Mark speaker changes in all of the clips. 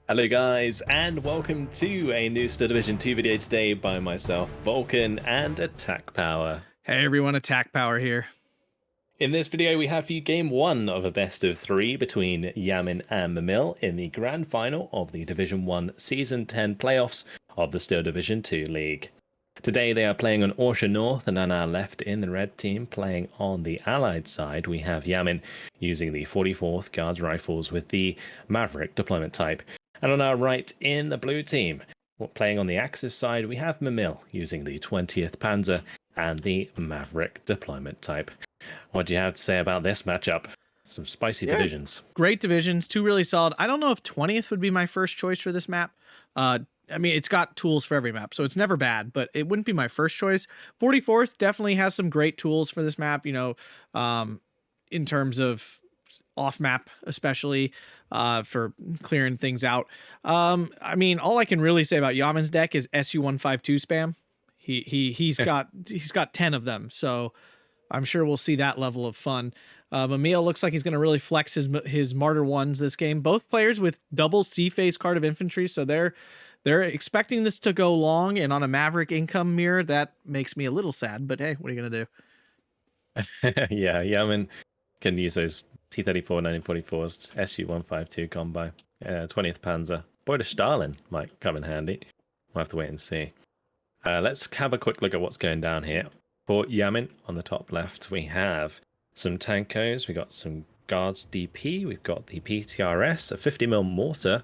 Speaker 1: Hello guys, and welcome to a new SD2 Division 2 video today by myself, Vulcan, and Attack Power.
Speaker 2: Hey everyone, Attack Power here.
Speaker 1: In this video we have for you game 1 of a best of 3 between Yamin and Mimile in the grand final of the Division 1 Season 10 playoffs of the SD2 Division 2 League. Today they are playing on Orsha North, and on our left in the red team playing on the allied side we have Yamin using the 44th Guards Rifles with the Maverick deployment type. And on our right in the blue team, playing on the Axis side, we have Mimile using the 20th Panzer and the Maverick deployment type. What do you have to say about this matchup? Some spicy divisions.
Speaker 2: Great divisions, two really solid. I don't know if 20th would be my first choice for this map. I mean, it's got tools for every map, so it's never bad, but it wouldn't be my first choice. 44th definitely has some great tools for this map, in terms of off-map, especially for clearing things out. I mean, all I can really say about Yamin's deck is SU-152 spam. He's got 10 of them, so I'm sure we'll see that level of fun. Mimile looks like he's going to really flex his Martyr 1s this game. Both players with double C-phase card of infantry, so they're expecting this to go long, and on a Maverick income mirror, that makes me a little sad, but hey, what are you going to
Speaker 1: do? Yeah, Yamin can use those T-34 1944s, SU-152 combo, 20th Panzer. Boy, Stalin might come in handy. We'll have to wait and see. Let's have a quick look at what's going down here. For Yamin, on the top left, we have some Tankos. We got some Guards DP. We've got the PTRS, a 50mm mortar.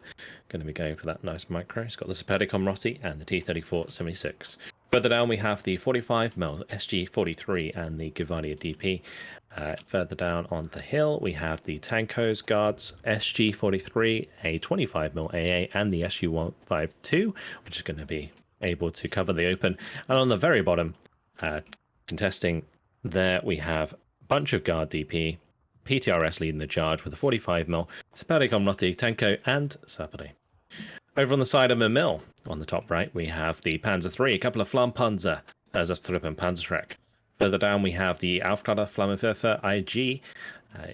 Speaker 1: Going to be going for that nice micro. It's got the Sapedicom Rotti and the T-34 76. Further down, we have the 45mm SG-43 and the Guardia DP. Further down on the hill, we have the Tankos Guards SG-43, a 25mm AA, and the SU-152, which is going to be able to cover the open. And on the very bottom, contesting there, we have a bunch of Guard DP, PTRS leading the charge with a 45mm, Sapedicom Rotti, Tanko, and Sapedi. Over on the side of Mimile, on the top right, we have the Panzer III, a couple of Flampanzer, Ersatztruppen Panzerschreck. Further down, we have the Aufklärer Flammenwerfer IG.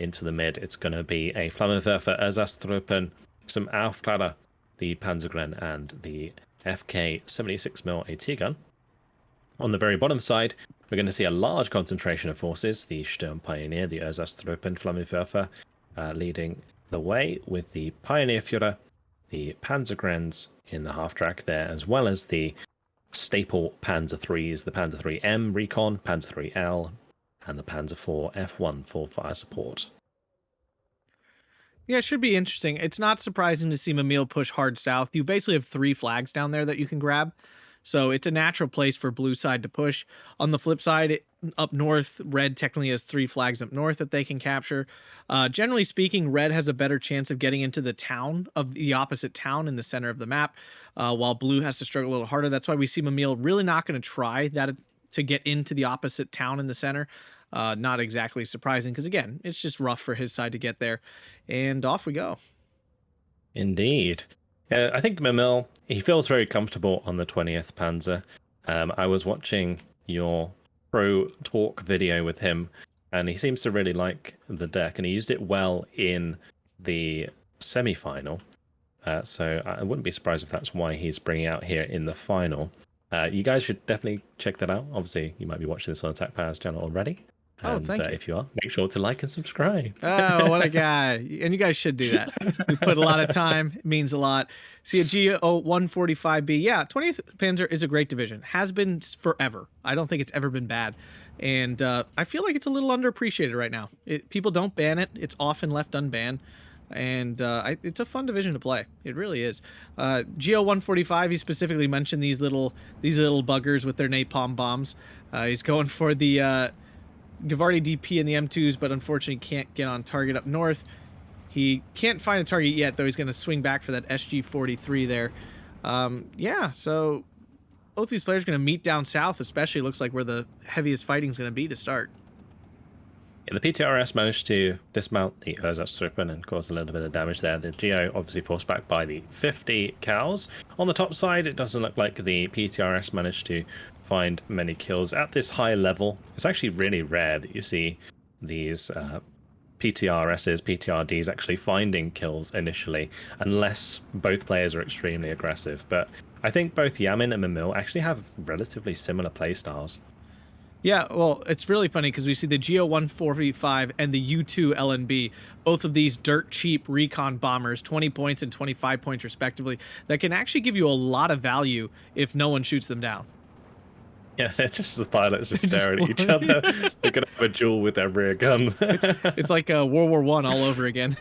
Speaker 1: Into the mid, it's going to be a Flammenwerfer Ersatztruppen, some Aufklärer, the Panzergren, and the FK 76mm AT gun. On the very bottom side, we're going to see a large concentration of forces, the Sturm Pioneer, the Ersatztruppen Flammenwerfer, leading the way with the Pioneer Führer, the Panzergrens in the half track there, as well as the staple Panzer IIIs, the Panzer IIIM Recon, Panzer IIIL, and the Panzer IV F1 for fire support.
Speaker 2: Yeah, it should be interesting. It's not surprising to see Mimile push hard south. You basically have 3 flags down there that you can grab. So it's a natural place for blue side to push. On the flip side, up north, red technically has 3 flags up north that they can capture. Generally speaking, red has a better chance of getting into the town of the opposite town in the center of the map, while blue has to struggle a little harder. That's why we see Mimile really not going to try that to get into the opposite town in the center. Not exactly surprising because, again, it's just rough for his side to get there. And off we go.
Speaker 1: Indeed. I think Mimile, he feels very comfortable on the 20th Panzer. I was watching your pro talk video with him, and he seems to really like the deck, and he used it well in the semi-final. So I wouldn't be surprised if that's why he's bringing out here in the final. You guys should definitely check that out. Obviously, you might be watching this on Attack Power's channel already. And,
Speaker 2: thank you.
Speaker 1: If you are, make sure to like and subscribe.
Speaker 2: Oh, what a guy. And you guys should do that. We put a lot of time. It means a lot. See a GO145B. Yeah, 20th Panzer is a great division. Has been forever. I don't think it's ever been bad. And I feel like it's a little underappreciated right now. People don't ban it. It's often left unbanned. And it's a fun division to play. It really is. GO145, he specifically mentioned these little buggers with their napalm bombs. He's going for the Guardia DP and the M2s, but unfortunately can't get on target up north. He can't find a target yet, though. He's going to swing back for that SG-43 there. Yeah, so both these players are going to meet down south, especially looks like where the heaviest fighting is going to be to start.
Speaker 1: Yeah, the PTRS managed to dismount the Ersatztruppen and cause a little bit of damage there. The GO obviously forced back by the 50 cows. On the top side, it doesn't look like the PTRS managed to find many kills at this high level. It's actually really rare that you see these PTRSs, PTRDs actually finding kills initially, unless both players are extremely aggressive. But I think both Yamin and Mimile actually have relatively similar playstyles.
Speaker 2: Yeah, well, it's really funny because we see the GO 145 and the U2 LNB, both of these dirt cheap recon bombers, 20 points and 25 points respectively, that can actually give you a lot of value if no one shoots them down.
Speaker 1: Yeah, they're just the pilots just staring at each other. They're gonna have a duel with their rear gun.
Speaker 2: It's like a World War I all over again.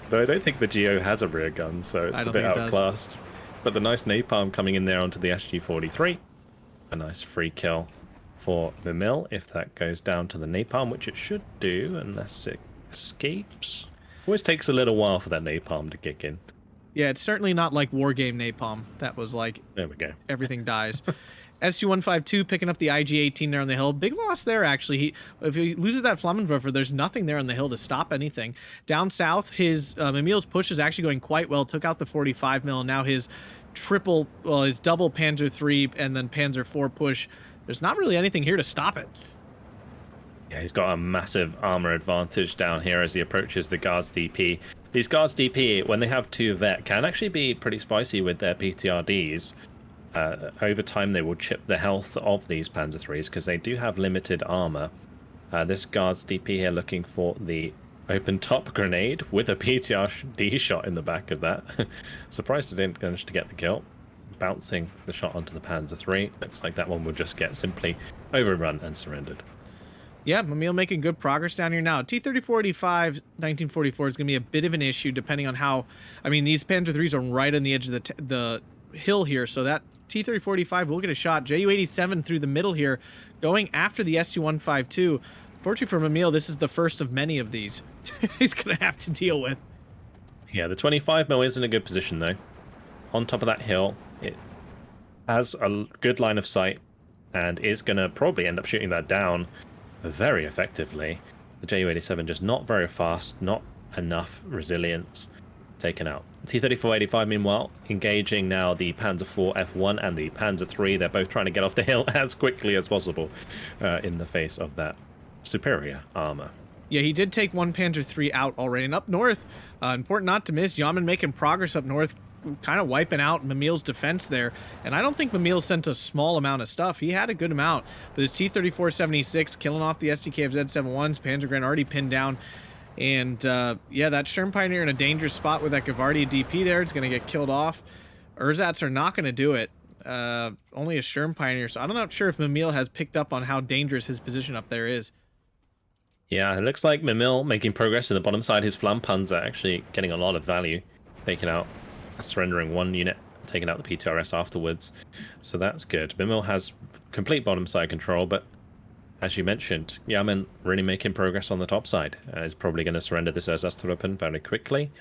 Speaker 1: Though I don't think the GO has a rear gun, so it's a bit outclassed. But the nice napalm coming in there onto the SG-43. A nice free kill for Mimile if that goes down to the napalm, which it should do unless it escapes. Always takes a little while for that napalm to kick in.
Speaker 2: Yeah, it's certainly not like Wargame napalm. That was like,
Speaker 1: there we go.
Speaker 2: Everything dies. SU-152 picking up the IG-18 there on the hill. Big loss there, actually. If he loses that Flammenwerfer, there's nothing there on the hill to stop anything. Down south, his Mimile's push is actually going quite well. Took out the 45 mil, and now his double Panzer III and then Panzer IV push. There's not really anything here to stop it.
Speaker 1: Yeah, he's got a massive armor advantage down here as he approaches the Guards DP. These Guards DP, when they have 2 vet, can actually be pretty spicy with their PTRDs. Over time, they will chip the health of these Panzer IIIs because they do have limited armor. This Guards DP here looking for the open top grenade with a PTRD shot in the back of that. Surprised it didn't manage to get the kill. Bouncing the shot onto the Panzer III. Looks like that one will just get simply overrun and surrendered.
Speaker 2: Yeah, Mimile making good progress down here now. T-3485 1944 is going to be a bit of an issue depending on how... I mean, these Panzer IIIs are right on the edge of the hill here, so that T-3485 will get a shot. Ju-87 through the middle here, going after the SU-152. Fortunately for Mimile, this is the first of many of these he's going to have to deal with.
Speaker 1: Yeah, the 25 mil is in a good position, though. On top of that hill, it has a good line of sight and is going to probably end up shooting that down very effectively. The Ju-87 just not very fast, not enough resilience. Taken out. T-3485, meanwhile, engaging now the Panzer IV F1 and the Panzer III. They're both trying to get off the hill as quickly as possible in the face of that superior armor.
Speaker 2: Yeah, he did take one Panzer III out already. And up north, important not to miss, Yamin making progress up north, kind of wiping out Mimile's defense there. And I don't think Mimile sent a small amount of stuff. He had a good amount. But his T-3476 killing off the SDKF Z71s, Panzergren already pinned down. And yeah, that Sturm Pioneer in a dangerous spot with that Gavardia DP there. It's going to get killed off. Ersatz are not going to do it. Only a Sturm Pioneer. So I'm not sure if Mimile has picked up on how dangerous his position up there is.
Speaker 1: Yeah, it looks like Mimile making progress in the bottom side. His Flampanzer actually getting a lot of value. Taking out, surrendering one unit, taking out the PTRS afterwards. So that's good. Mimile has complete bottom side control, but as you mentioned, Yamin really making progress on the top side. Is probably going to surrender this Ersatztruppen very quickly.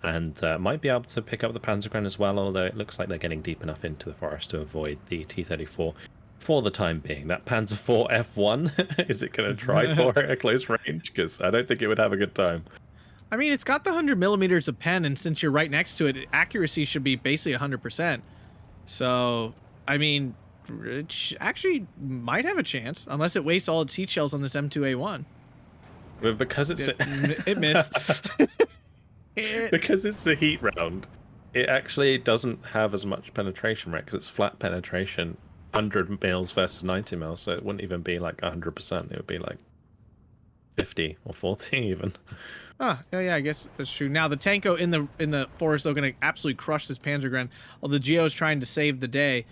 Speaker 1: And might be able to pick up the Panzergren as well, although it looks like they're getting deep enough into the forest to avoid the T-34 for the time being. That Panzer IV F1, is it going to try for it at close range? Because I don't think it would have a good time.
Speaker 2: I mean, it's got the 100 millimeters of pen, and since you're right next to it, accuracy should be basically 100%. So, I mean, it actually might have a chance, unless it wastes all its heat shells on this M2A1.
Speaker 1: But because it's
Speaker 2: it missed.
Speaker 1: Because it's a heat round, it actually doesn't have as much penetration rate because it's flat penetration, 100 mils versus 90 mils, so it wouldn't even be like 100%. It would be like 50 or 40 even.
Speaker 2: Oh, yeah, I guess that's true. Now the Tanko in the forest, though, going to absolutely crush this Panzergren. Although Geo's trying to save the day.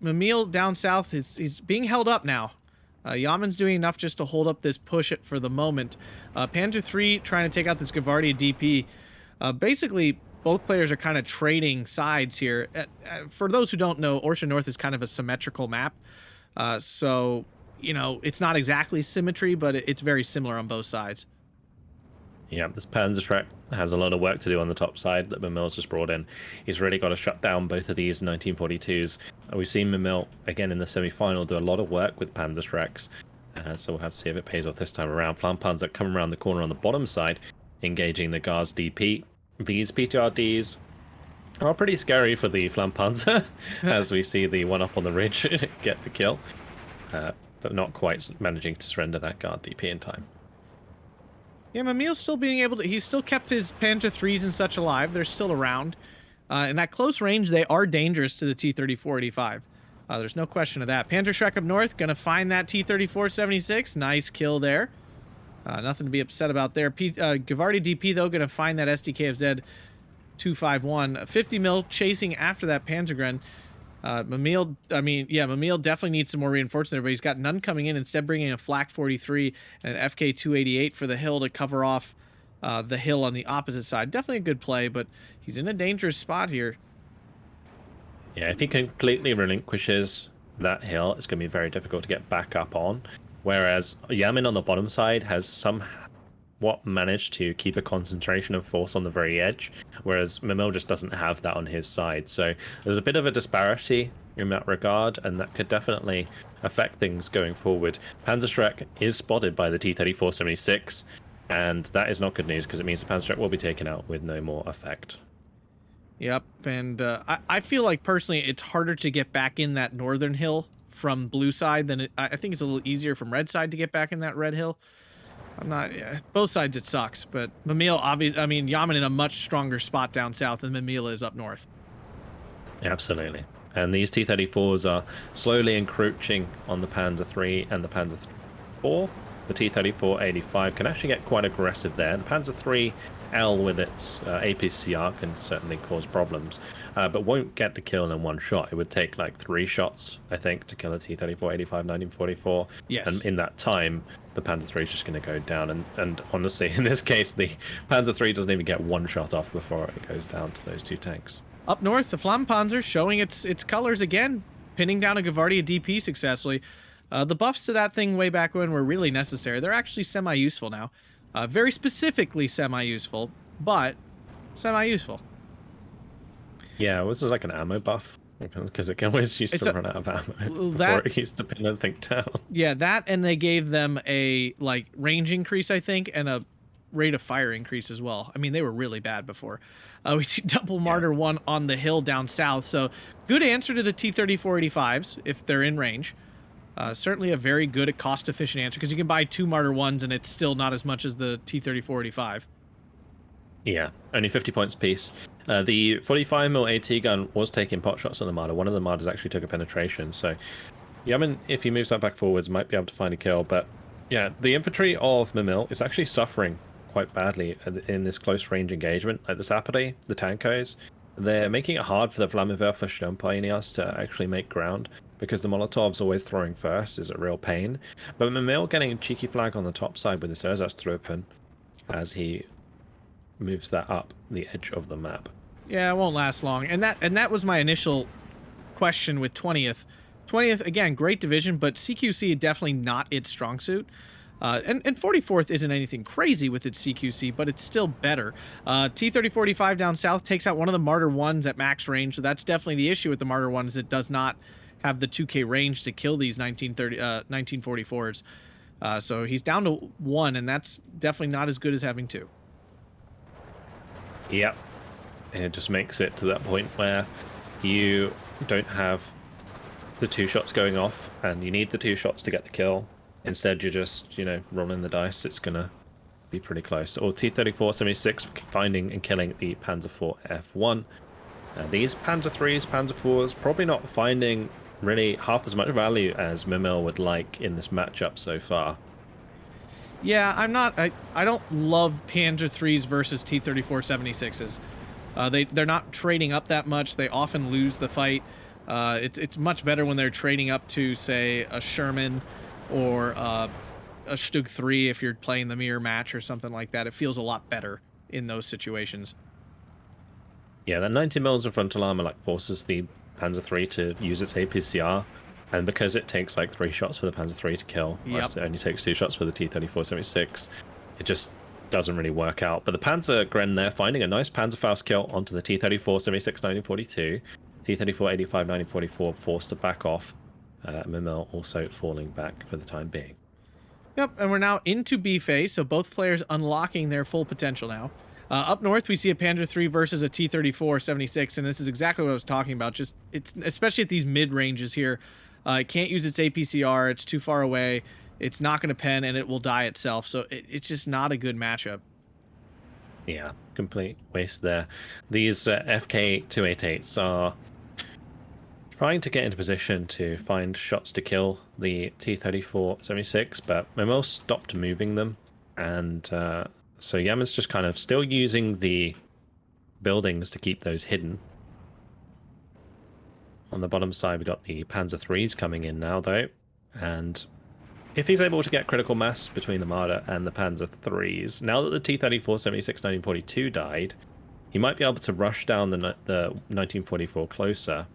Speaker 2: Mimile down south he's being held up now. Yamin's doing enough just to hold up this push it for the moment. Panzer III trying to take out this Gavardia DP. Basically, both players are kind of trading sides here. For those who don't know, Orsha North is kind of a symmetrical map. So, you know, it's not exactly symmetry, but it's very similar on both sides.
Speaker 1: Yeah, this Panzerschreck has a lot of work to do on the top side that Mimile's just brought in. He's really got to shut down both of these 1942s. We've seen Mimile, again in the semi-final, do a lot of work with Panzerschrecks. So we'll have to see if it pays off this time around. Flampanzer coming around the corner on the bottom side, engaging the Guards DP. These PTRDs are pretty scary for the Flampanzer, as we see the one up on the ridge get the kill. But not quite managing to surrender that Guard DP in time.
Speaker 2: Yeah, Mimile's still being able to. He's still kept his Panzer threes and such alive. They're still around. And at close range, they are dangerous to the T-34-85. There's no question of that. Panzer Shrek up north, going to find that T-34-76. Nice kill there. Nothing to be upset about there. Gavardi DP, though, going to find that SDKFZ 251. 50 mil chasing after that Panzergren. Mimile, Mimile definitely needs some more reinforcement there, but he's got none coming in, instead bringing a Flak 43 and an FK 288 for the hill to cover off the hill on the opposite side. Definitely a good play, but he's in a dangerous spot here.
Speaker 1: Yeah, if he completely relinquishes that hill, it's going to be very difficult to get back up on. Whereas Yamin on the bottom side has somewhat managed to keep a concentration of force on the very edge, whereas Mimile just doesn't have that on his side. So there's a bit of a disparity in that regard, and that could definitely affect things going forward. Panzer Shrek is spotted by the T-34-76, and that is not good news because it means the Panzer Shrek will be taken out with no more effect.
Speaker 2: Yep, and I feel like personally it's harder to get back in that northern hill from blue side than I think it's a little easier from red side to get back in that red hill. Both sides it sucks, but Mimile, Yamin in a much stronger spot down south than Mimile is up north.
Speaker 1: Absolutely. And these T-34s are slowly encroaching on the Panzer III and the Panzer IV. The T-34-85 can actually get quite aggressive there. The Panzer III-L with its APCR can certainly cause problems, but won't get the kill in one shot. It would take like 3 shots, I think, to kill a T-34-85 1944.
Speaker 2: Yes.
Speaker 1: And in that time, the Panzer III is just going to go down. And honestly, in this case, the Panzer III doesn't even get 1 shot off before it goes down to those 2 tanks.
Speaker 2: Up north, the Flammenpanzer showing its colors again, pinning down a Gavardia DP successfully. The buffs to that thing way back when were really necessary. They're actually semi-useful now. Very specifically semi-useful, but semi-useful.
Speaker 1: Yeah, it was like an ammo buff, because it can always used to run out of ammo before it used to pin a thing down.
Speaker 2: Yeah, that, and they gave them a range increase, I think, and a rate of fire increase as well. I mean, they were really bad before. We see double Martyr 1 on the hill down south, so good answer to the T-34-85s if they're in range. Certainly a very good, cost-efficient answer, because you can buy 2 Martyr 1s and it's still not as much as the T-34-85.
Speaker 1: Yeah, only 50 points apiece. The 45mm AT gun was taking pot shots on the Martyr. One of the Martyrs actually took a penetration, so Yamin, if he moves that back forwards, might be able to find a kill. But yeah, the infantry of Mimile is actually suffering quite badly in this close-range engagement. Like the Sapere, the Tankos, they're making it hard for the Flammenwerfer Sturmpioneers to actually make ground, because the Molotovs always throwing first is a real pain. But Mimile getting a cheeky flag on the top side with his Ersatz as he moves that up the edge of the map.
Speaker 2: Yeah, it won't last long. And that was my initial question with 20th. 20th, again, great division, but CQC definitely not its strong suit. And 44th isn't anything crazy with its CQC, but it's still better. T-3045 down south takes out one of the Martyr 1s at max range, so that's definitely the issue with the Martyr 1 is it does not have the 2K range to kill these 1944s. So he's down to 1, and that's definitely not as good as having 2.
Speaker 1: Yep. It just makes it to that point where you don't have the 2 shots going off, and you need the 2 shots to get the kill. Instead, you're just, rolling the dice. It's going to be pretty close. Or T-34-76 finding and killing the Panzer IV F1. These Panzer IIIs, Panzer IVs, probably not finding really half as much value as Mimile would like in this matchup so far.
Speaker 2: Yeah, I don't love Panzer IIIs versus T-34-76s. They're not trading up that much. They often lose the fight. It's much better when they're trading up to, say, a Sherman or a Stug 3 if you're playing the mirror match or something like that. It feels a lot better in those situations.
Speaker 1: Yeah, that 90 mils of frontal armor forces the Panzer III to use its APCR, and because it takes 3 shots for the Panzer III to kill, whilst it only takes 2 shots for the T-34-76, it just doesn't really work out. But the Panzergren there finding a nice Panzerfaust kill onto the T-34-76 1942, T-34-85 1944 forced to back off. Mimile also falling back for the time being.
Speaker 2: Yep, and we're now into B phase, so both players unlocking their full potential now. Up north, we see a Panzer III versus a T-34-76, and this is exactly what I was talking about. It's especially at these mid ranges here. It can't use its APCR; it's too far away. it's not going to pen and it will die itself. So it's just not a good matchup.
Speaker 1: Yeah, complete waste there. These FK288s are trying to get into position to find shots to kill the T-34-76, but Mimile stopped moving them, and so Yamin's just kind of still using the buildings to keep those hidden. On the bottom side, we've got the Panzer IIIs coming in now, though, and if he's able to get critical mass between the Marder and the Panzer IIIs, now that the T-34-76-1942 died, he might be able to rush down the 1944 closer,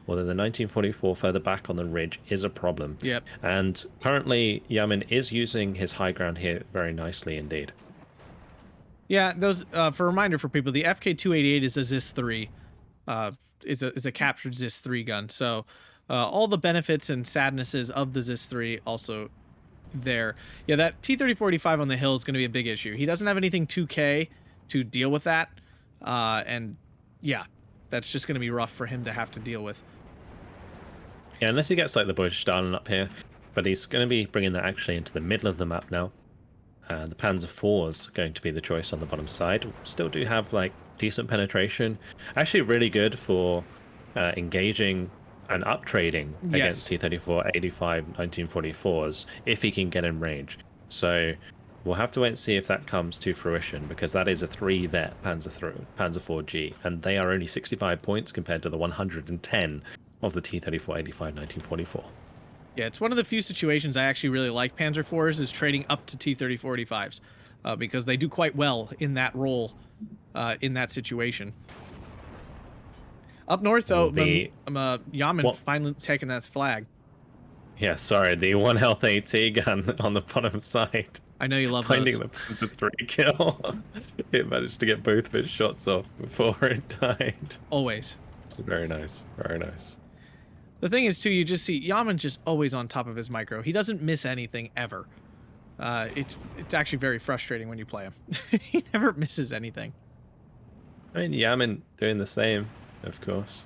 Speaker 1: although the 1944 further back on the ridge is a problem.
Speaker 2: Yep.
Speaker 1: And currently, Yamin is using his high ground here very nicely indeed.
Speaker 2: Yeah, those for a reminder for people, the FK288 is a ZIS-3. Is a captured ZIS-3 gun. So all the benefits and sadnesses of the ZIS-3 also there. Yeah, that T-34-85 on the hill is going to be a big issue. He doesn't have anything 2K to deal with that. And yeah, that's just going to be rough for him to have to deal with.
Speaker 1: Yeah, unless he gets like the British Stalin up here. But he's going to be bringing that actually into the middle of the map now. The Panzer IV's going to be the choice on the bottom side. Still do have like decent penetration. Actually really good for engaging and up trading against T-34, 85, 1944s if he can get in range. So we'll have to wait and see if that comes to fruition, because that is a 3-vet Panzer IV-G, and they are only 65 points compared to the 110 of the T-34, 85, 1944.
Speaker 2: Yeah, it's one of the few situations I actually really like Panzer IVs is trading up to T-34-85s because they do quite well in that role, in that situation. Up north, though, Yamin finally taking that flag.
Speaker 1: Yeah, sorry, the 1 health AT gun on the bottom side.
Speaker 2: I know you love
Speaker 1: finding
Speaker 2: those.
Speaker 1: the Panzer III kill. It managed to get both of his shots off before it died.
Speaker 2: Always.
Speaker 1: It's very nice, very nice.
Speaker 2: The thing is, too, you just see Yamin's just always on top of his micro. He doesn't miss anything ever. It's actually very frustrating when you play him. He never misses anything.
Speaker 1: I mean, Yamin doing the same, of course.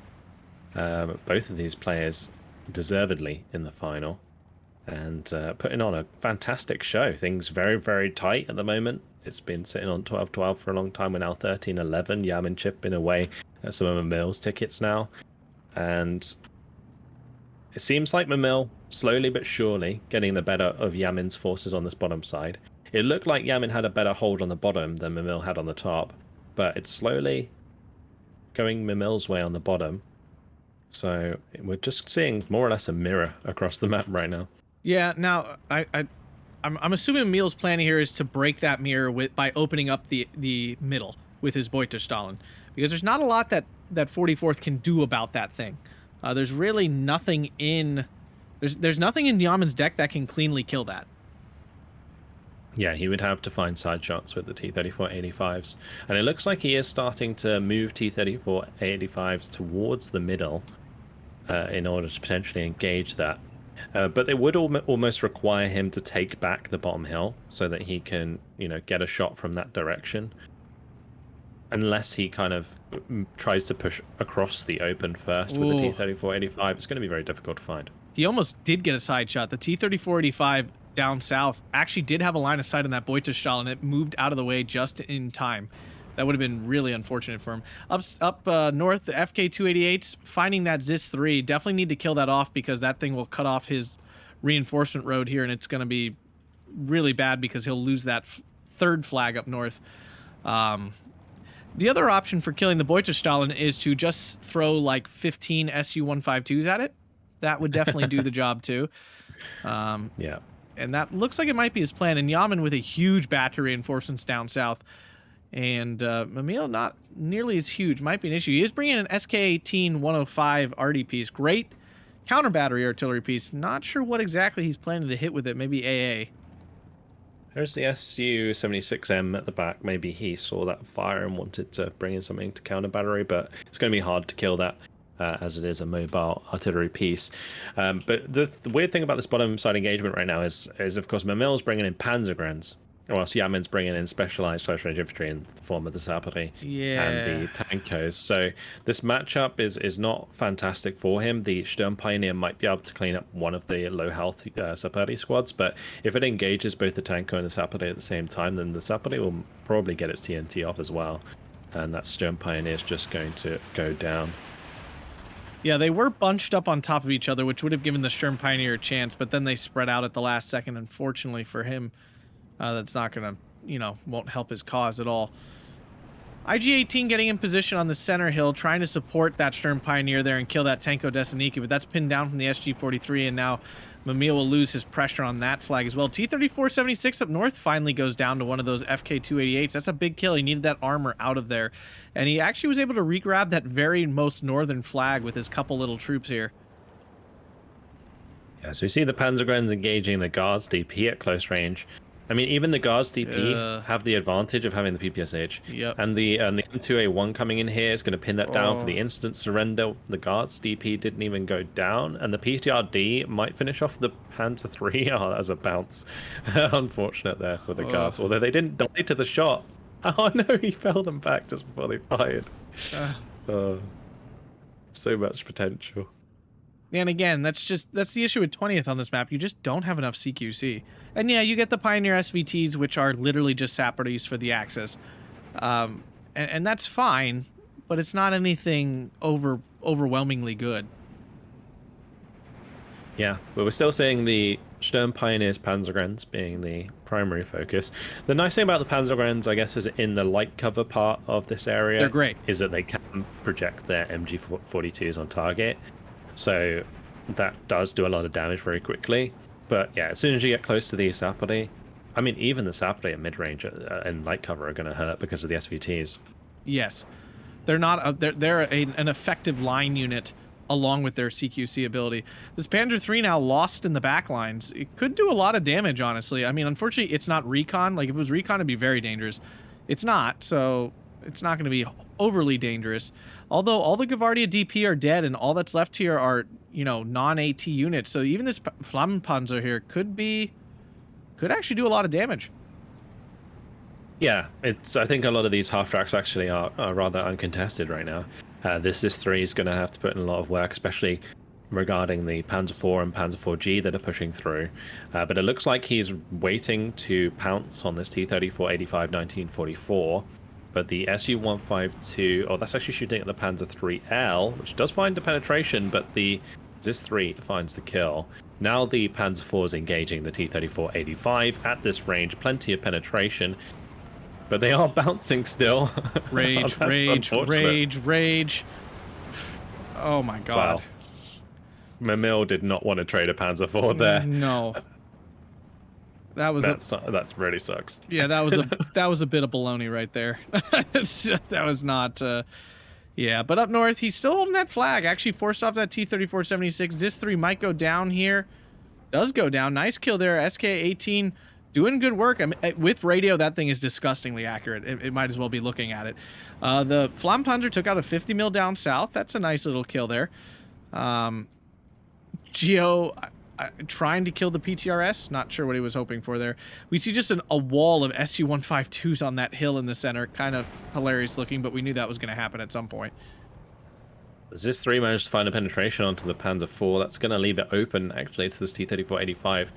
Speaker 1: Both of these players deservedly in the final and putting on a fantastic show. Things very, very tight at the moment. It's been sitting on 12-12 for a long time. We're now 13-11. Yamin chipping away at some of Mimile's tickets now. And it seems like Mimile, slowly but surely, getting the better of Yamin's forces on this bottom side. It looked like Yamin had a better hold on the bottom than Mimile had on the top, but it's slowly going Mimile's way on the bottom. So we're just seeing more or less a mirror across the map right now.
Speaker 2: Yeah, now, I'm assuming Mimile's plan here is to break that mirror by opening up the middle with his Beuterstalin, because there's not a lot that 44th can do about that thing. There's really nothing in... There's nothing in Yamin's deck that can cleanly kill that.
Speaker 1: Yeah, he would have to find side shots with the T-34-85s. And it looks like he is starting to move T-34-85s towards the middle in order to potentially engage that. But it would almost require him to take back the bottom hill so that he can, get a shot from that direction. Unless he kind of tries to push across the open first with the T-34-85, it's going to be very difficult to find.
Speaker 2: He almost did get a side shot. The T-34-85 down south actually did have a line of sight on that Beuterstalin, and it moved out of the way just in time. That would have been really unfortunate for him. Up north, the FK288s, finding that ZIS-3, definitely need to kill that off because that thing will cut off his reinforcement road here, and it's going to be really bad because he'll lose that third flag up north. The other option for killing the Beuterstalin is to just throw like 15 Su-152s at it. That would definitely do the job too.
Speaker 1: Yeah.
Speaker 2: And that looks like it might be his plan. And Yamin with a huge battery reinforcements down south. And Mimile not nearly as huge. Might be an issue. He is bringing an SK-18-105 RD piece. Great counter battery artillery piece. Not sure what exactly he's planning to hit with it. Maybe AA.
Speaker 1: There's the Su-76M at the back. Maybe he saw that fire and wanted to bring in something to counter battery, but it's going to be hard to kill that as it is a mobile artillery piece. But the weird thing about this bottom side engagement right now is of course, Mimile's bringing in Panzergrens whilst Yamin's bringing in specialized close range infantry in the form of the Sapere and the Tankos. So this matchup is not fantastic for him. The Sturm Pioneer might be able to clean up one of the low health Sapere squads, but if it engages both the Tanko and the Sapere at the same time, then the Sapere will probably get its TNT off as well. And that Sturm Pioneer is just going to go down.
Speaker 2: Yeah, they were bunched up on top of each other, which would have given the Sturm Pioneer a chance, but then they spread out at the last second. Unfortunately for him, that's not going to, won't help his cause at all. IG-18 getting in position on the center hill, trying to support that Sturm Pioneer there and kill that Tanko Desaniki, but that's pinned down from the SG-43, and now Mimile will lose his pressure on that flag as well. T-34-76 up north finally goes down to one of those FK-288s. That's a big kill. He needed that armor out of there, and he actually was able to re-grab that very most northern flag with his couple little troops here.
Speaker 1: Yeah, so we see the Panzergrenz engaging the Guards DP at close range. I mean, even the Guards DP have the advantage of having the PPSH.
Speaker 2: Yep.
Speaker 1: And the M2A1 coming in here is going to pin that down for the instant surrender. The Guards DP didn't even go down, and the PTRD might finish off the Panzer III as a bounce. Unfortunate there for the Guards, although they didn't die to the shot. Oh no, he fell them back just before they fired. So much potential.
Speaker 2: And again, that's the issue with 20th on this map. You just don't have enough CQC. And yeah, you get the Pioneer SVTs, which are literally just Saprides for the Axis. And that's fine, but it's not anything overwhelmingly good.
Speaker 1: Yeah, but we're still seeing the Sturm Pioneers Panzergrenz being the primary focus. The nice thing about the Panzergrenz, I guess, is in the light cover part of this area.
Speaker 2: They're great.
Speaker 1: Is that they can project their MG42s on target. So that does do a lot of damage very quickly. But yeah, as soon as you get close to the Sapere, I mean, even the Sapere at mid-range and light cover are going to hurt because of the SVTs.
Speaker 2: Yes. They're not they're an effective line unit along with their CQC ability. This Panzer III now lost in the back lines. It could do a lot of damage, honestly. I mean, unfortunately, it's not recon. Like, if it was recon, it'd be very dangerous. It's not, so it's not going to be overly dangerous. Although all the Gavardia DP are dead, and all that's left here are, non-AT units. So even this Flammenpanzer here could actually do a lot of damage.
Speaker 1: Yeah, I think a lot of these half tracks actually are rather uncontested right now. This IS-3 is going to have to put in a lot of work, especially regarding the Panzer IV and Panzer IV-G that are pushing through. But it looks like he's waiting to pounce on this T-34-85-1944. But the Su-152, that's actually shooting at the Panzer III-L, which does find the penetration, but the ZIS-3 finds the kill. Now the Panzer IV is engaging the T-34-85 at this range, plenty of penetration, but they are bouncing still.
Speaker 2: Rage, rage. Oh my god.
Speaker 1: Wow. Mimile did not want to trade a Panzer IV there.
Speaker 2: No. That
Speaker 1: really sucks.
Speaker 2: Yeah, that was a bit of baloney right there. That was not. Yeah, but up north, he's still holding that flag. Actually forced off that T-34-76. ZIS-3 might go down here. Does go down. Nice kill there. SK-18 doing good work. I mean, with radio, that thing is disgustingly accurate. It might as well be looking at it. The Flammenpanzer took out a 50 mil down south. That's a nice little kill there. Geo trying to kill the PTRS. Not sure what he was hoping for there. We see just a wall of SU-152s on that hill in the center. Kind of hilarious looking, but we knew that was going to happen at some point.
Speaker 1: ZIS-3 managed to find a penetration onto the Panzer IV. That's going to leave it open, actually, to this T-34-85.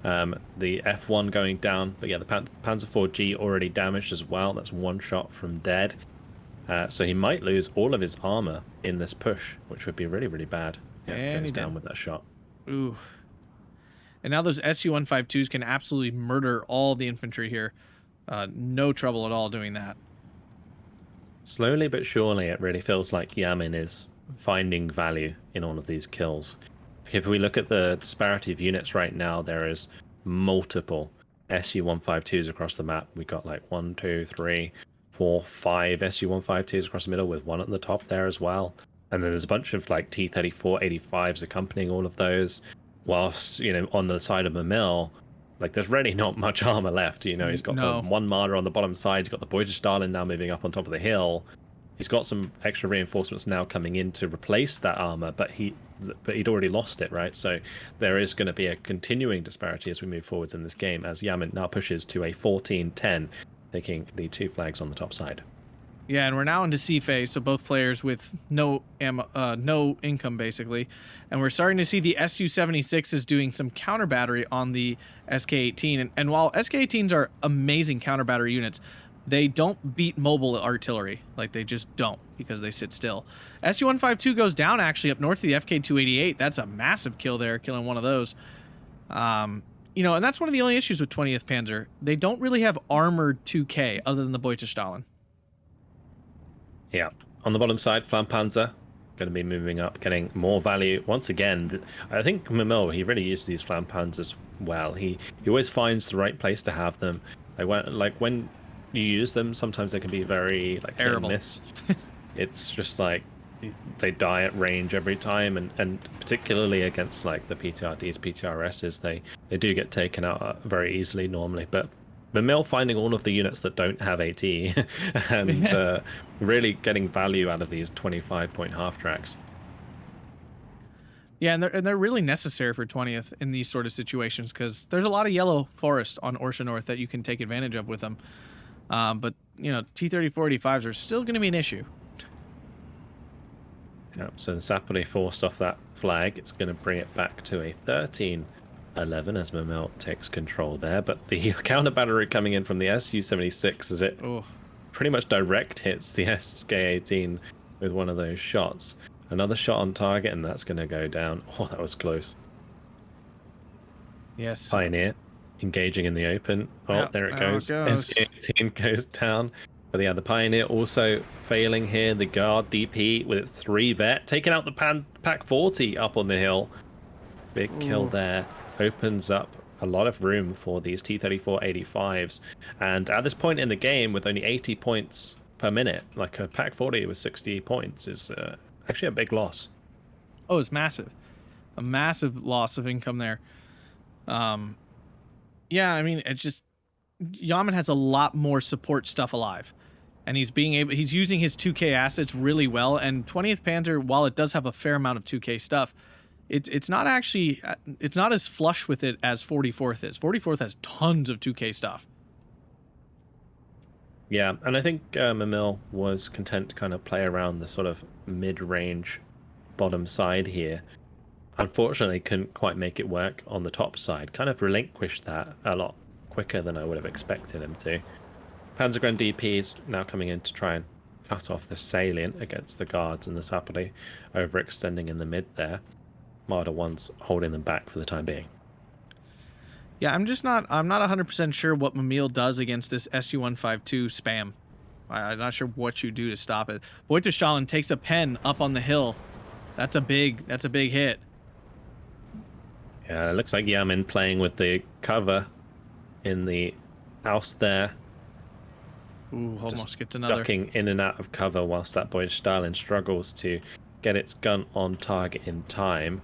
Speaker 1: The F1 going down. But yeah, the Panzer IV-G already damaged as well. That's one shot from dead. So he might lose all of his armor in this push, which would be really, really bad. Yeah,
Speaker 2: and
Speaker 1: goes down with that shot.
Speaker 2: Ooh. And now those Su-152s can absolutely murder all the infantry here. No trouble at all doing that.
Speaker 1: Slowly but surely, it really feels like Yamin is finding value in all of these kills. If we look at the disparity of units right now, there is multiple Su-152s across the map. We've got like 1, 2, 3, 4, 5 Su-152s across the middle with one at the top there as well. And then there's a bunch of like T-34-85s accompanying all of those. Whilst, on the side of Mimile, like there's really not much armor left. He's got the one Marder on the bottom side. He's got the Beutelstahlin now moving up on top of the hill. He's got some extra reinforcements now coming in to replace that armor, but he'd already lost it, right? So there is going to be a continuing disparity as we move forwards in this game, as Yamin now pushes to a 14-10, taking the 2 flags on the top side.
Speaker 2: Yeah, and we're now into C phase, so both players with no income, basically. And we're starting to see the Su-76s doing some counter battery on the SK-18. And while SK-18s are amazing counter battery units, they don't beat mobile artillery. Like, they just don't, because they sit still. Su-152 goes down, actually, up north of the FK-288. That's a massive kill there, killing one of those. You know, and that's one of the only issues with 20th Panzer. They don't really have armored 2K, other than the Beutelstahlen.
Speaker 1: Yeah, on the bottom side, Flampanzer going to be moving up, getting more value. Once again, I think Mimile, he really uses these Flampanzers well. He always finds the right place to have them. When you use them, sometimes they can be very like hit and miss. It's just like they die at range every time, and particularly against like the PTRDs, PTRSs, they do get taken out very easily normally. But Mimile finding all of the units that don't have AT and really getting value out of these 25-point half tracks.
Speaker 2: Yeah, and they're really necessary for 20th in these sort of situations, because there's a lot of yellow forest on Orsha North that you can take advantage of with them. But, you know, T-34-85s are still going to be an issue.
Speaker 1: Yeah, so the Sapele forced off that flag. It's going to bring it back to a 13-11 as Mimile takes control there. But the counter battery coming in from the Su-76 as it pretty much direct hits the SK-18 with one of those shots. Another shot on target, and that's going to go down. Oh, that was close.
Speaker 2: Yes.
Speaker 1: Pioneer engaging in the open. Oh, yep, there it goes. SK-18 goes down. But yeah, the Pioneer also failing here. The Guard DP with 3 vet, taking out the Pack 40 up on the hill. Big kill there. Opens up a lot of room for these T-34-85s. And at this point in the game, with only 80 points per minute, like a Pack 40 with 60 points is actually a big loss.
Speaker 2: Oh, it's massive. A massive loss of income there. Yeah, I mean, it's just Yamin has a lot more support stuff alive, and he's using his 2K assets really well. And 20th Panzer, while it does have a fair amount of 2K stuff, it's not as flush with it as 44th is. 44th has tons of 2K stuff.
Speaker 1: Yeah, and I think Mimile was content to kind of play around the sort of mid-range bottom side here. Unfortunately, couldn't quite make it work on the top side. Kind of relinquished that a lot quicker than I would have expected him to. Panzergren DPs now coming in to try and cut off the salient against the guards and the Sapele, overextending in the mid there. Marder 1's holding them back for the time being.
Speaker 2: Yeah, I'm not 100% sure what Mimile does against this Su-152 spam. I'm not sure what you do to stop it. Beutelstahlen takes a pen up on the hill. That's a big hit.
Speaker 1: Yeah, it looks like Yamin playing with the cover in the house there.
Speaker 2: Ooh, almost gets another.
Speaker 1: Ducking in and out of cover whilst that Beutelstahlen struggles to get its gun on target in time.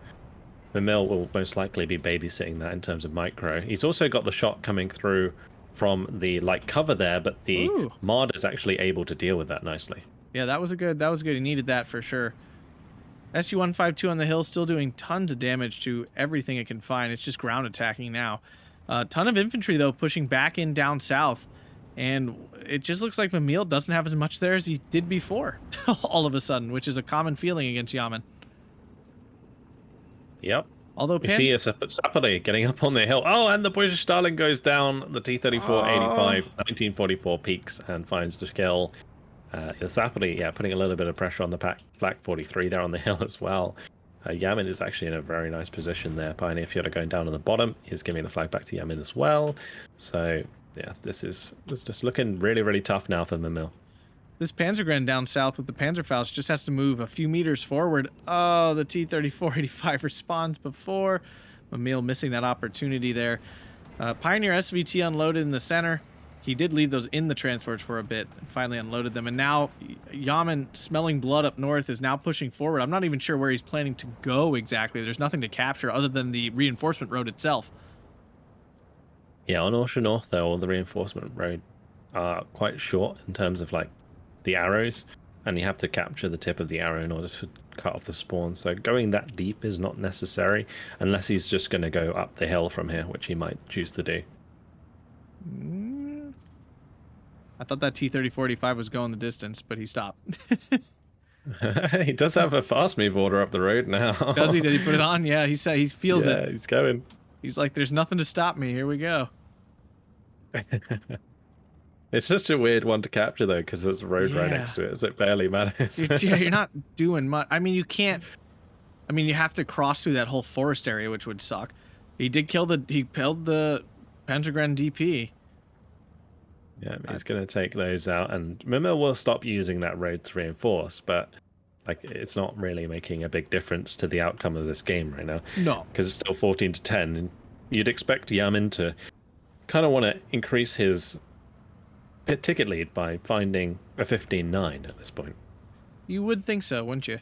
Speaker 1: Mimile will most likely be babysitting that in terms of micro. He's also got the shot coming through from the light cover there, but the Marder's actually able to deal with that nicely. Yeah,
Speaker 2: that was good. He needed that for sure. Su-152 on the hill still doing tons of damage to everything it can find. It's just ground attacking now. A ton of infantry, though, pushing back in down south. And it just looks like Mimile doesn't have as much there as he did before, all of a sudden, which is a common feeling against Yamin.
Speaker 1: Yep.
Speaker 2: Although
Speaker 1: we see a Sapele getting up on the hill. Oh, and the Beutelstahlen goes down. The T-34-85, 1944 peaks and finds the kill. The Sapele, putting a little bit of pressure on the Flak 43 there on the hill as well. Yamin is actually in a very nice position there. Pioneer Fjord going down on the bottom. He's giving the flag back to Yamin as well. So, yeah, this is just looking really, really tough now for Mimile.
Speaker 2: This Panzergren down south with the Panzerfaust just has to move a few meters forward. Oh, the T-34-85 responds before. Mimile missing that opportunity there. Pioneer SVT unloaded in the center. He did leave those in the transports for a bit and finally unloaded them. And now Yamin, smelling blood up north, is now pushing forward. I'm not even sure where he's planning to go exactly. There's nothing to capture other than the reinforcement road itself.
Speaker 1: Yeah, on Orsha North, though, all the reinforcement road are quite short in terms of, like, the arrows. and you have to capture the tip of the arrow in order to cut off the spawn. So going that deep is not necessary unless he's just going to go up the hill from here, which he might choose to do.
Speaker 2: I thought that T-30-45 was going the distance, but he stopped.
Speaker 1: He does have a fast move order up the road now.
Speaker 2: Does he? Did he put it on? Yeah, he said he feels it.
Speaker 1: Yeah, he's going.
Speaker 2: He's like, there's nothing to stop me. Here we go.
Speaker 1: It's such a weird one to capture, though, because there's a road right next to it, so it barely matters.
Speaker 2: Yeah, you're not doing much. I mean, you can't... I mean, you have to cross through that whole forest area, which would suck. He did kill the... He killed the Panzergren DP.
Speaker 1: Yeah, he's going to take those out, and Mimile will stop using that road to reinforce, but like it's not really making a big difference to the outcome of this game right now.
Speaker 2: No.
Speaker 1: Because it's still 14-10, and you'd expect Yamin to kind of want to increase his ticket lead by finding a 15-9 at this point.
Speaker 2: You would think so, wouldn't you?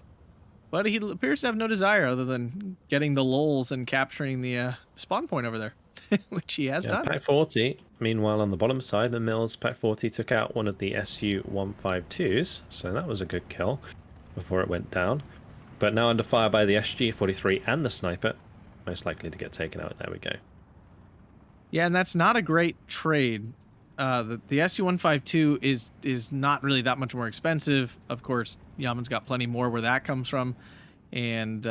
Speaker 2: But he appears to have no desire other than getting the lulls and capturing the spawn point over there, which he has done.
Speaker 1: Pack 40, meanwhile, on the bottom side, Mimile's Pack 40 took out one of the SU-152s, so that was a good kill before it went down. But now under fire by the SG-43 and the sniper, most likely to get taken out. There we go.
Speaker 2: Yeah, and that's not a great trade. The SU-152 is not really that much more expensive. Of course, Yaman's got plenty more where that comes from, and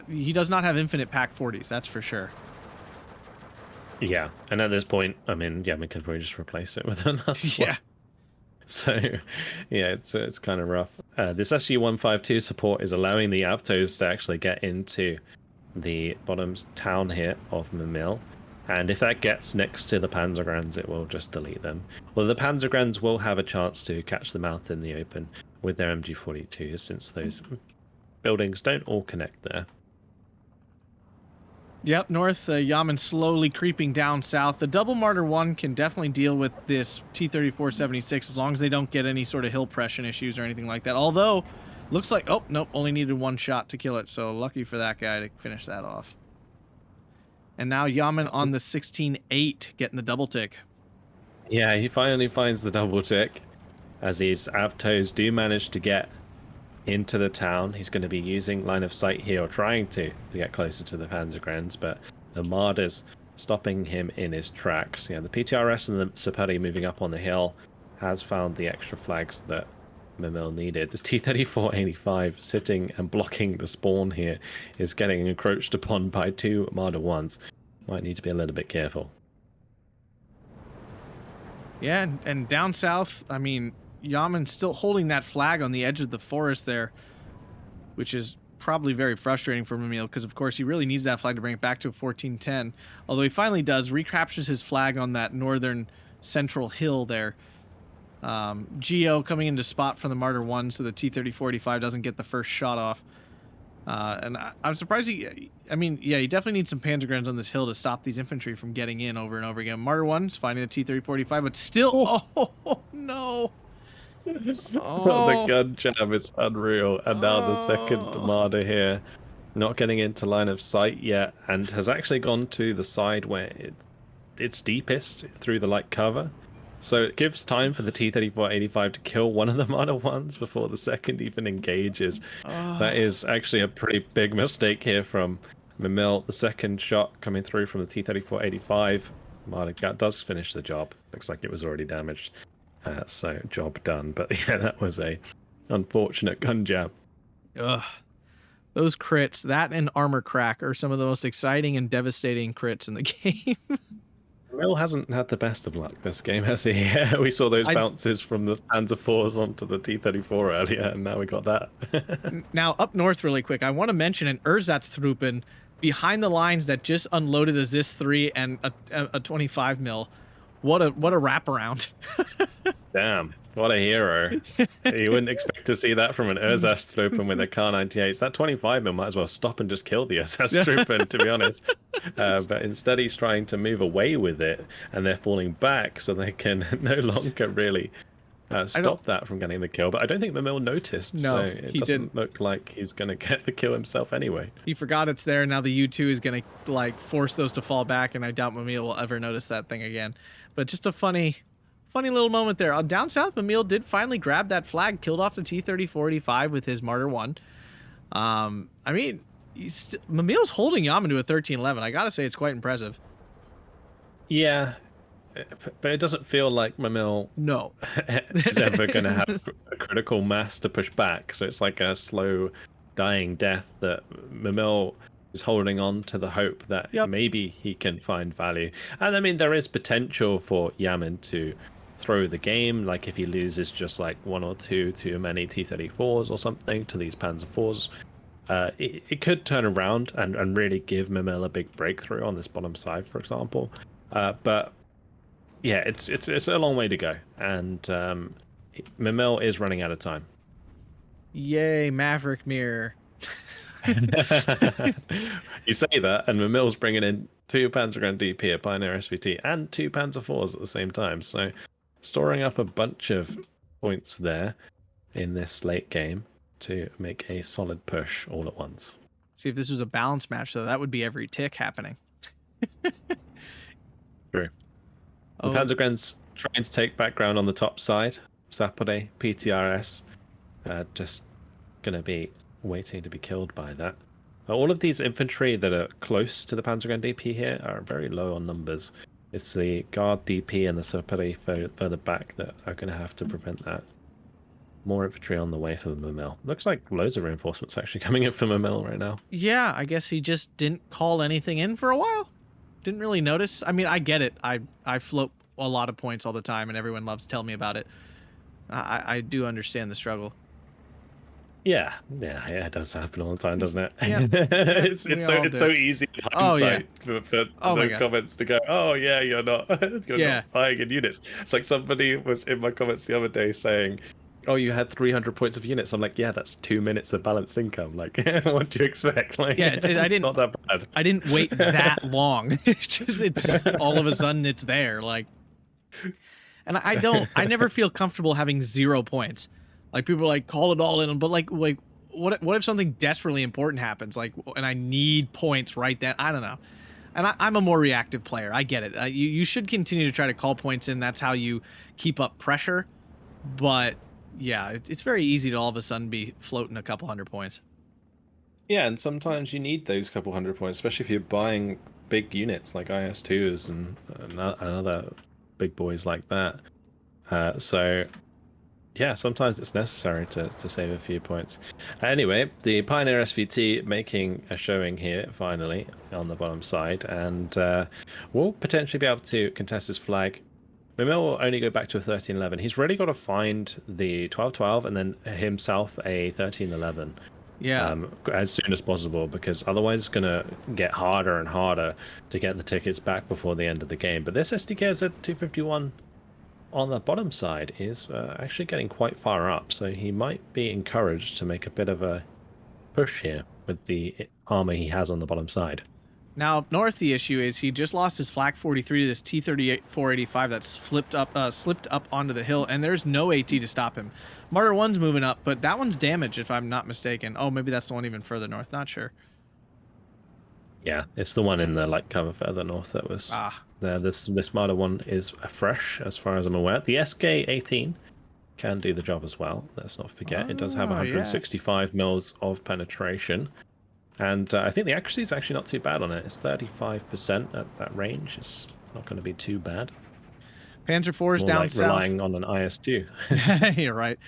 Speaker 2: he does not have infinite Pack 40s, that's for sure.
Speaker 1: Yeah, and at this point, I mean, Yamin could probably just replace it with another
Speaker 2: Yeah.
Speaker 1: one. So, yeah, it's kind of rough. This SU-152 support is allowing the Avtos to actually get into the bottom town here of Mimile. And if that gets next to the Panzergrens, it will just delete them. Well, the Panzergrens will have a chance to catch them out in the open with their MG42s, since those buildings don't all connect there.
Speaker 2: Yep, north, Yamin slowly creeping down south. The double Martyr 1 can definitely deal with this T-34-76 as long as they don't get any sort of hill pression issues or anything like that. Although, looks like, oh, nope, only needed one shot to kill it, so lucky for that guy to finish that off. And now Yamin on the 16-8, getting the double tick.
Speaker 1: Yeah, he finally finds the double tick, as these Avtos do manage to get into the town. He's going to be using line of sight here, or trying to get closer to the Panzergrens, but the Marder's stopping him in his tracks. Yeah, the PTRS and the Saperi moving up on the hill has found the extra flags that Mimile needed. The T-34-85 sitting and blocking the spawn here is getting encroached upon by two Marder 1s. Might need to be a little bit careful.
Speaker 2: Yeah, and down south, I mean, Yamin's still holding that flag on the edge of the forest there, which is probably very frustrating for Mimile, because of course he really needs that flag to bring it back to a 14-10. Although he finally does, recaptures his flag on that northern central hill there. Geo coming into spot from the Martyr 1, so the T-30-45 doesn't get the first shot off. And I'm surprised I mean, yeah, you definitely need some Panzergrens on this hill to stop these infantry from getting in over and over again. Martyr 1's finding the T-30-45, but still, oh no.
Speaker 1: Oh. The gun jam is unreal, and now the second Marder here not getting into line of sight yet, and has actually gone to the side where it's deepest through the light cover, so it gives time for the T-34-85 to kill one of the Marder 1s before the second even engages. That is actually a pretty big mistake here from Mimile. The second shot coming through from the T-34-85, Marder does finish the job. Looks like it was already damaged. So job done, but yeah, that was a unfortunate gun jam.
Speaker 2: Ugh. Those crits, that and armor crack, are some of the most exciting and devastating crits in the game.
Speaker 1: Mimile hasn't had the best of luck this game, has he? We saw those bounces from the Panzer IVs onto the T-34 earlier, and now we got that.
Speaker 2: Now, up north really quick, I want to mention an Ersatztruppen behind the lines that just unloaded a ZIS-3 and a 25 mil. What a wraparound.
Speaker 1: Damn, what a hero. You wouldn't expect to see that from an Ersatztruppen with a Kar-98s. That 25 mil might as well stop and just kill the Ersatztruppen, to be honest. But instead he's trying to move away with it, and they're falling back so they can no longer really stop that from getting the kill. But I don't think Mimile noticed, so it doesn't look like he's going to get the kill himself anyway.
Speaker 2: He forgot it's there, and now the U2 is going to like force those to fall back, and I doubt Mimile will ever notice that thing again. But just a funny funny little moment there. Down south, Mimile did finally grab that flag, killed off the T-34-85 with his Martyr 1. I mean, Mimile's holding Yamin to a 13-11. I gotta say, it's quite impressive.
Speaker 1: Yeah, but it doesn't feel like Mimile
Speaker 2: No.
Speaker 1: is ever going to have a critical mass to push back. So it's like a slow dying death that Mimile is holding on to the hope that maybe he can find value. And I mean, there is potential for Yamin to throw the game, like if he loses just like one or two too many T-34s or something to these Panzer IVs. It could turn around and really give Mimile a big breakthrough on this bottom side, for example. But yeah, it's a long way to go, and Mimile is running out of time.
Speaker 2: Yay, Maverick Mirror.
Speaker 1: You say that, and Mimile's bringing in 2 Panzergrenadier DP, a Pioneer SVT, and 2 Panzer IVs at the same time. So storing up a bunch of points there in this late game to make a solid push all at once.
Speaker 2: See, if this was a balance match, though, that would be every tick happening.
Speaker 1: True. The Panzergrens trying to take back ground on the top side. Sapode, PTRS, just going to be waiting to be killed by that. All of these infantry that are close to the Panzergren DP here are very low on numbers. It's the Guard DP and the Sapode further back that are going to have to prevent that. More infantry on the way for Mimile. Looks like loads of reinforcements actually coming in for Mimile right now.
Speaker 2: Yeah, I guess he just didn't call anything in for a while. Didn't really notice. I mean, I get it. I float a lot of points all the time, and everyone loves to tell me about it. I do understand the struggle.
Speaker 1: Yeah, it does happen all the time, doesn't it?
Speaker 2: Yeah.
Speaker 1: it's so easy in hindsight for the comments to go, oh yeah, you're not buying in units. It's like somebody was in my comments the other day saying, oh, you had 300 points of units. I'm like, yeah, that's 2 minutes of balanced income. Like, what do you expect? Like,
Speaker 2: yeah, it's
Speaker 1: not that bad.
Speaker 2: I didn't wait that long. It's just all of a sudden it's there. Like, and I never feel comfortable having 0 points. Like, people are like, call it all in, but like what if something desperately important happens? Like, and I need points right then. I don't know. And I'm a more reactive player. I get it. You should continue to try to call points in. That's how you keep up pressure. But yeah, it's very easy to all of a sudden be floating a couple hundred points.
Speaker 1: Yeah, and sometimes you need those couple hundred points, especially if you're buying big units like IS-2s and other big boys like that. So yeah, sometimes it's necessary to save a few points. Anyway, the Pioneer SVT making a showing here finally on the bottom side, and will potentially be able to contest his flag. Mimile will only go back to a 13-11. He's really got to find the 12-12 and then himself a 13-11.
Speaker 2: Yeah.
Speaker 1: As soon as possible, because otherwise it's going to get harder and harder to get the tickets back before the end of the game. But this SDKZ 251 on the bottom side is actually getting quite far up, so he might be encouraged to make a bit of a push here with the armor he has on the bottom side.
Speaker 2: Now, up north, the issue is he just lost his Flak 43 to this T-34-85 that's slipped up onto the hill, and there's no AT to stop him. Martyr 1's moving up, but that one's damaged, if I'm not mistaken. Oh, maybe that's the one even further north. Not sure.
Speaker 1: Yeah, it's the one in the light cover further north that was there. This Martyr 1 is fresh, as far as I'm aware. The SK-18 can do the job as well. Let's not forget. It does have 165 mils of penetration. And I think the accuracy is actually not too bad on it. It's 35% at that range. It's not going to be too bad.
Speaker 2: Panzer IV's down south.
Speaker 1: Relying on an IS-2.
Speaker 2: You're right.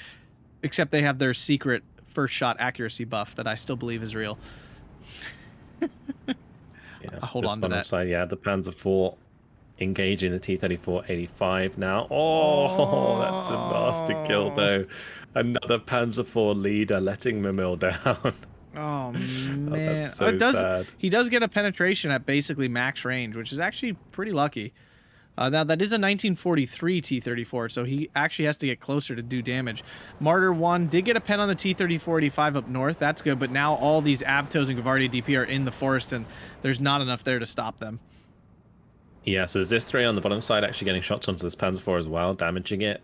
Speaker 2: Except they have their secret first shot accuracy buff that I still believe is real.
Speaker 1: Yeah,
Speaker 2: I'll hold on to that.
Speaker 1: Side, yeah, the Panzer IV engaging the T-34-85 now. Oh, that's a nasty kill, though. Another Panzer IV leader letting Mimile down.
Speaker 2: Oh, man.
Speaker 1: That's so sad.
Speaker 2: He does get a penetration at basically max range, which is actually pretty lucky. Now, that is a 1943 T-34, so he actually has to get closer to do damage. Martyr 1 did get a pen on the T-34-85 up north. That's good, but now all these Avtos and Gavardi DP are in the forest, and there's not enough there to stop them.
Speaker 1: Yeah, so Zis 3 on the bottom side actually getting shots onto this Panzer IV as well, damaging it.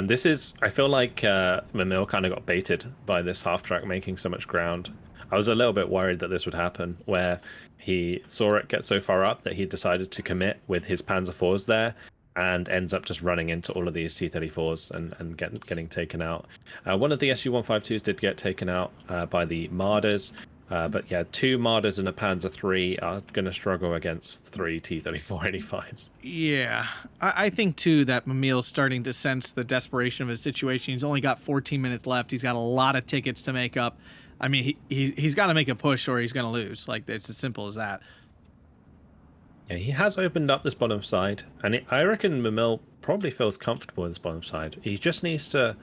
Speaker 1: This is, I feel like Mimile kind of got baited by this half-track making so much ground. I was a little bit worried that this would happen, where he saw it get so far up that he decided to commit with his Panzer IVs there, and ends up just running into all of these T-34s and getting taken out. One of the Su-152s did get taken out by the Marders, but yeah, 2 Marders and a Panzer III are going to struggle against 3 T-34-85s.
Speaker 2: Yeah, I think too that Mimile's starting to sense the desperation of his situation. He's only got 14 minutes left. He's got a lot of tickets to make up. I mean, he's got to make a push or he's going to lose. Like, it's as simple as that.
Speaker 1: Yeah, he has opened up this bottom side, and I reckon Mimile probably feels comfortable with this bottom side. He just needs to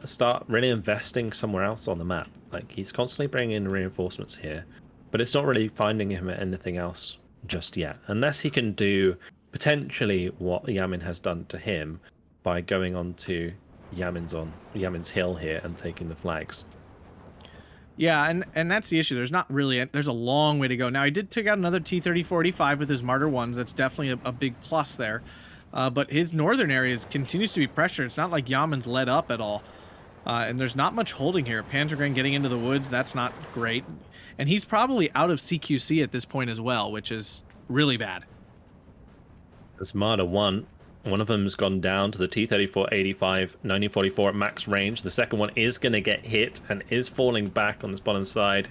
Speaker 1: start really investing somewhere else on the map. Like, he's constantly bringing in reinforcements here, but it's not really finding him at anything else just yet, unless he can do potentially what Yamin has done to him by going on to Yamin's hill here and taking the flags.
Speaker 2: Yeah, and that's the issue. There's a long way to go. Now, he did take out another T-34-85 with his Martyr 1s. That's definitely a big plus there. But his northern areas continues to be pressured. It's not like Yamin's let up at all. And there's not much holding here. Panzergren getting into the woods, that's not great. And he's probably out of CQC at this point as well, which is really bad.
Speaker 1: This Martyr 1, one of them's gone down to the T-34-85 1944 at max range. The second one is going to get hit and is falling back on this bottom side.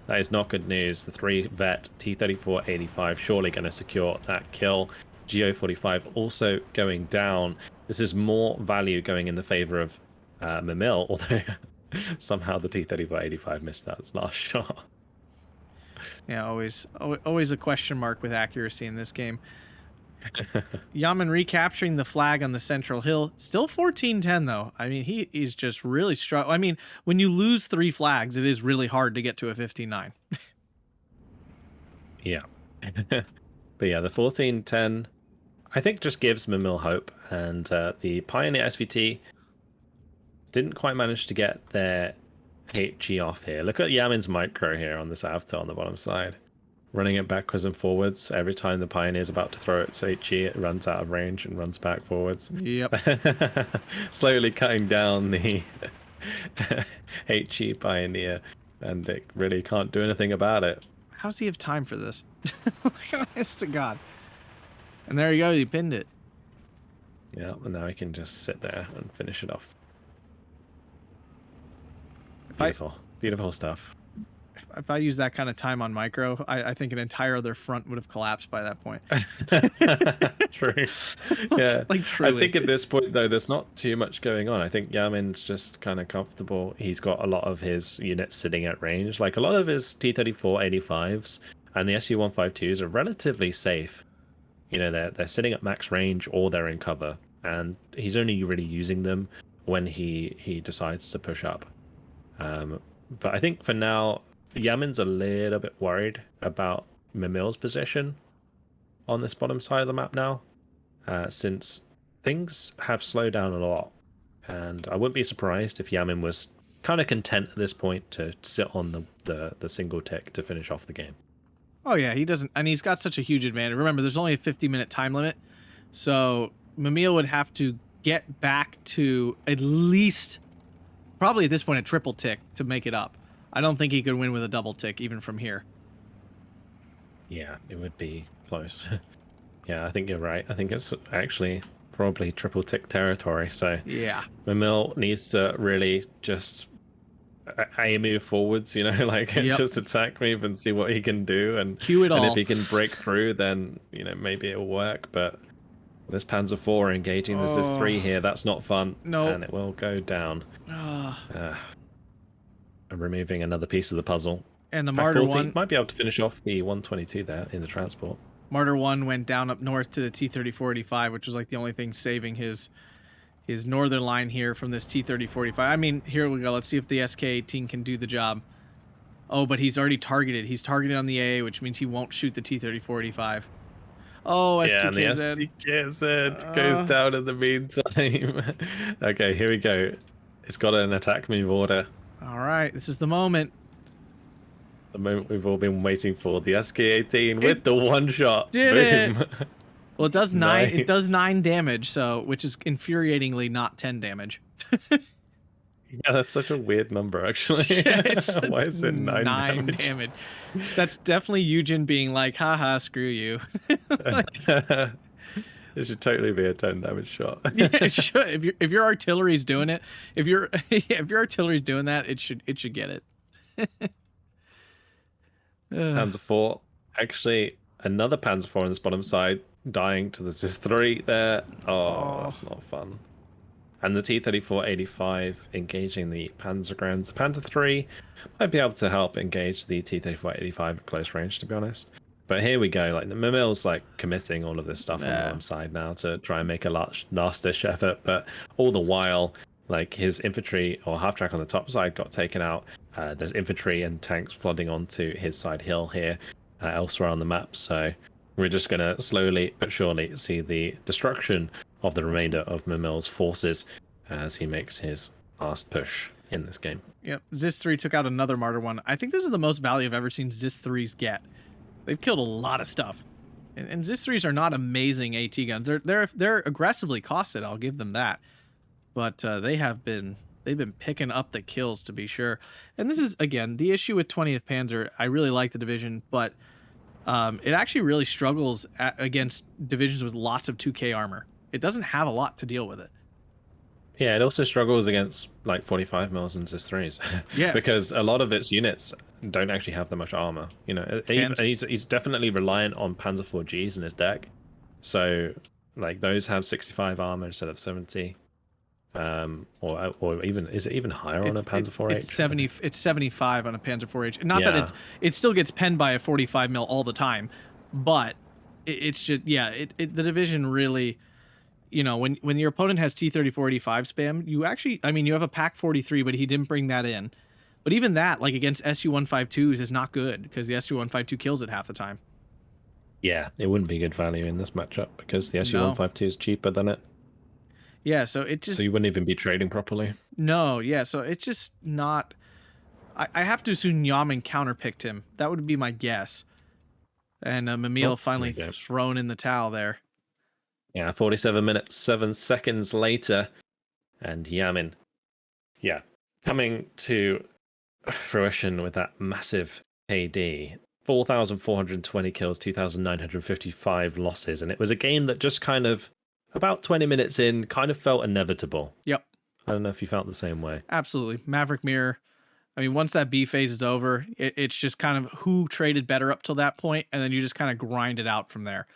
Speaker 1: That is not good news. The 3-vet T-34-85 surely going to secure that kill. GO-45 also going down. This is more value going in the favor of Mimile, although somehow the T-34-85 missed that last shot.
Speaker 2: Yeah, always a question mark with accuracy in this game. Yamin recapturing the flag on the central hill. Still 14-10 though. I mean, he's just really struggling. I mean, when you lose 3 flags, it is really hard to get to a 15-9.
Speaker 1: Yeah. But yeah, the 14-10, I think, just gives Mimile hope. And the Pioneer SVT didn't quite manage to get their HE off here. Look at Yamin's micro here on this Avta on the bottom side. Running it backwards and forwards. Every time the Pioneer's about to throw its HE, it runs out of range and runs back forwards.
Speaker 2: Yep.
Speaker 1: Slowly cutting down the HE Pioneer, and it really can't do anything about it.
Speaker 2: How does he have time for this? Honest to God. And there you go, he pinned it.
Speaker 1: Yeah, and now he can just sit there and finish it off. Beautiful. Beautiful stuff.
Speaker 2: If I use that kind of time on micro, I think an entire other front would have collapsed by that point.
Speaker 1: True. Yeah.
Speaker 2: Like, truly.
Speaker 1: I think at this point, though, there's not too much going on. I think Yamin's just kind of comfortable. He's got a lot of his units sitting at range. Like, a lot of his T-34-85s and the Su-152s are relatively safe. You know, they're sitting at max range or they're in cover. And he's only really using them when he decides to push up. But I think for now, Yamin's a little bit worried about Mimile's position on this bottom side of the map now, since things have slowed down a lot. And I wouldn't be surprised if Yamin was kind of content at this point to sit on the single tick to finish off the game.
Speaker 2: Oh yeah, he doesn't, and he's got such a huge advantage. Remember, there's only a 50-minute time limit, so Mimile would have to get back to at least, probably at this point, a triple tick to make it up. I don't think he could win with a double tick, even from here.
Speaker 1: Yeah, it would be close. Yeah, I think you're right. I think it's actually probably triple tick territory. So
Speaker 2: yeah,
Speaker 1: Mimile needs to really just move forwards, you know, like just attack me and see what he can do. And
Speaker 2: cue it all.
Speaker 1: And if he can break through, then, you know, maybe it'll work. But this Panzer IV engaging this S3 here, that's not fun.
Speaker 2: No.
Speaker 1: And it will go down. Removing another piece of the puzzle.
Speaker 2: And the Martyr 1
Speaker 1: might be able to finish off the 122 there in the transport.
Speaker 2: Martyr 1 went down up north to the T-34-85, which was like the only thing saving his northern line here from this T-30-45. I mean, here we go. Let's see if the SK-18 can do the job. Oh, but he's already targeted. He's targeted on the AA, which means he won't shoot the T-30-45. Oh, STKZ.
Speaker 1: Yeah, and the STKZ goes down in the meantime. Okay, here we go. It's got an attack move order.
Speaker 2: All right, this is the moment.
Speaker 1: The moment we've all been waiting for. The SK-18 with the one shot.
Speaker 2: Boom.
Speaker 1: It.
Speaker 2: Well, it does 9.
Speaker 1: Nice.
Speaker 2: It does 9 damage, so which is infuriatingly not 10 damage.
Speaker 1: Yeah, that's such a weird number, actually.
Speaker 2: Yeah, it's
Speaker 1: why is it 9
Speaker 2: damage? That's definitely Eugen being like, haha, screw you.
Speaker 1: It should totally be a 10 damage shot.
Speaker 2: Yeah, it should. If your artillery's doing it, if your artillery's doing that, it should get it.
Speaker 1: Panzer 4. Actually, another Panzer 4 on this bottom side, dying to the ZIS-3 there. Oh, that's not fun. And the T-34-85 engaging the Panzergrams. The Panzer 3 might be able to help engage the T-34-85 at close range, to be honest. But here we go. Like, the Mimile's like committing all of this stuff on the bottom side now to try and make a last-ditch effort. But all the while, like, his infantry or half-track on the top side got taken out. There's infantry and tanks flooding onto his side hill here, elsewhere on the map. So we're just going to slowly but surely see the destruction of the remainder of Mimile's forces as he makes his last push in this game.
Speaker 2: Yep, ZIS-3 took out another Martyr one. I think this is the most value I've ever seen ZIS-3s get. They've killed a lot of stuff. And ZIS-3s are not amazing AT guns. They're aggressively costed, I'll give them that. But they've been picking up the kills, to be sure. And this is, again, the issue with 20th Panzer. I really like the division, but it actually really struggles against divisions with lots of 2K armor. It doesn't have a lot to deal with it.
Speaker 1: Yeah, it also struggles against like 45 mils and ZIS-3s.
Speaker 2: Yeah.
Speaker 1: Because a lot of its units don't actually have that much armor. You know, he's definitely reliant on Panzer 4Gs in his deck. So, like, those have 65 armor instead of 70. Or even, is it even higher on a Panzer 4H?
Speaker 2: It's 75 on a Panzer 4H. Not that it still gets penned by a 45 mil all the time, but it's just, the division really, you know, when your opponent has T-34-85 spam, you actually, I mean, you have a PaK 43, but he didn't bring that in. But even that, like against Su-152s, is not good because the Su-152 kills it half the time.
Speaker 1: Yeah, it wouldn't be good value in this matchup because the Su-152 is cheaper than it.
Speaker 2: Yeah, so it just...
Speaker 1: So you wouldn't even be trading properly?
Speaker 2: No, yeah, so it's just not... I have to assume Yamin counterpicked him. That would be my guess. And Mimile finally thrown in the towel there.
Speaker 1: Yeah, 47 minutes, 7 seconds later. And Yamin, coming to fruition with that massive KD. 4,420 kills, 2,955 losses. And it was a game that just kind of, about 20 minutes in, kind of felt inevitable.
Speaker 2: Yep.
Speaker 1: I don't know if you felt the same way.
Speaker 2: Absolutely. Maverick Mirror. I mean, once that B phase is over, it's just kind of who traded better up till that point, and then you just kind of grind it out from there.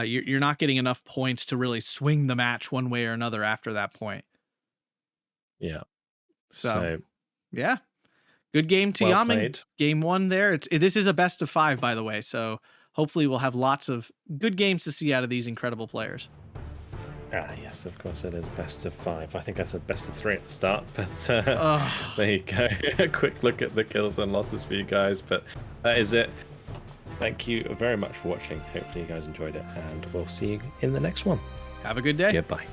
Speaker 2: You're not getting enough points to really swing the match one way or another after that point.
Speaker 1: Yeah.
Speaker 2: So yeah. Good game to
Speaker 1: well
Speaker 2: Yamin.
Speaker 1: Played.
Speaker 2: Game 1 there. This is a best of 5, by the way, so hopefully we'll have lots of good games to see out of these incredible players.
Speaker 1: Yes, of course it is best of 5. I think I said best of 3 at the start, but there you go. A quick look at the kills and losses for you guys, but that is it. Thank you very much for watching. Hopefully you guys enjoyed it, and we'll see you in the next one.
Speaker 2: Have a good day.
Speaker 1: Goodbye.